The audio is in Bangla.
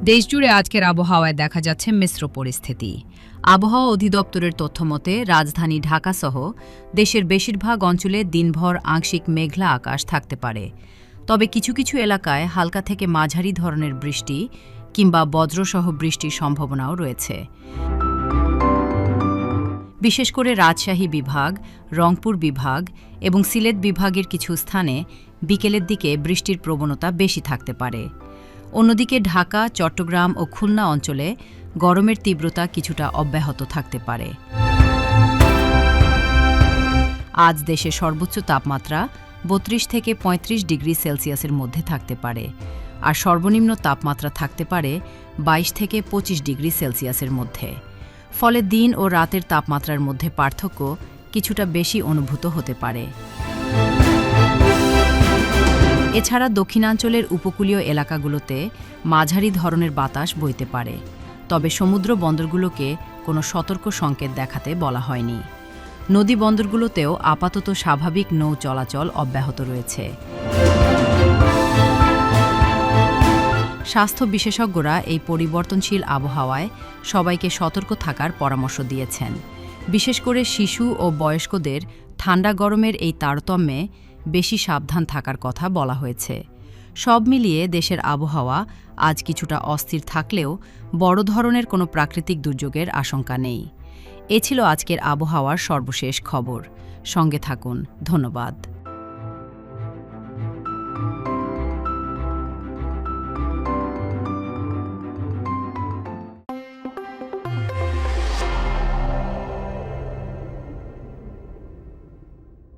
দেশজুড়ে আজকের আবহাওয়ায় দেখা যাচ্ছে মিশ্র পরিস্থিতি। আবহাওয়া অধিদপ্তরের তথ্যমতে রাজধানী ঢাকাসহ দেশের বেশিরভাগ অঞ্চলে দিনভর আংশিক মেঘলা আকাশ থাকতে পারে। তবে কিছু কিছু এলাকায় হালকা থেকে মাঝারি ধরনের বৃষ্টি কিংবা বজ্রসহ বৃষ্টির সম্ভাবনাও রয়েছে। বিশেষ করে রাজশাহী বিভাগ, রংপুর বিভাগ এবং সিলেট বিভাগের কিছু স্থানে বিকেলের দিকে বৃষ্টির প্রবণতা বেশি থাকতে পারে। অন্যদিকে ঢাকা, চট্টগ্রাম ও খুলনা অঞ্চলে গরমের তীব্রতা কিছুটা অব্যাহত থাকতে পারে। আজ দেশে সর্বোচ্চ তাপমাত্রা ৩২ থেকে ৩৫ ডিগ্রি সেলসিয়াসের মধ্যে থাকতে পারে, আর সর্বনিম্ন তাপমাত্রা থাকতে পারে ২২ থেকে ২৫ ডিগ্রি সেলসিয়াসের মধ্যে। ফলে দিন ও রাতের তাপমাত্রার মধ্যে পার্থক্য কিছুটা বেশি অনুভূত হতে পারে। এছাড়া দক্ষিণাঞ্চলের উপকূলীয় এলাকাগুলোতে মাঝারি ধরনের বাতাস বইতে পারে, তবে সমুদ্র বন্দরগুলোকে কোনো সতর্ক সংকেত দেখাতে বলা হয়নি। নদী বন্দরগুলোতেও আপাতত স্বাভাবিক নৌ চলাচল অব্যাহত রয়েছে। স্বাস্থ্য বিশেষজ্ঞরা এই পরিবর্তনশীল আবহাওয়ায় সবাইকে সতর্ক থাকার পরামর্শ দিয়েছেন। বিশেষ করে শিশু ও বয়স্কদের ঠান্ডা গরমের এই তারতম্যে বেশি সাবধান থাকার কথা বলা হয়েছে। সব মিলিয়ে দেশের আবহাওয়া আজ কিছুটা অস্থির থাকলেও বড় ধরনের কোনো প্রাকৃতিক দুর্যোগের আশঙ্কা নেই। এ ছিল আজকের আবহাওয়ার সর্বশেষ খবর। সঙ্গে থাকুন। ধন্যবাদ।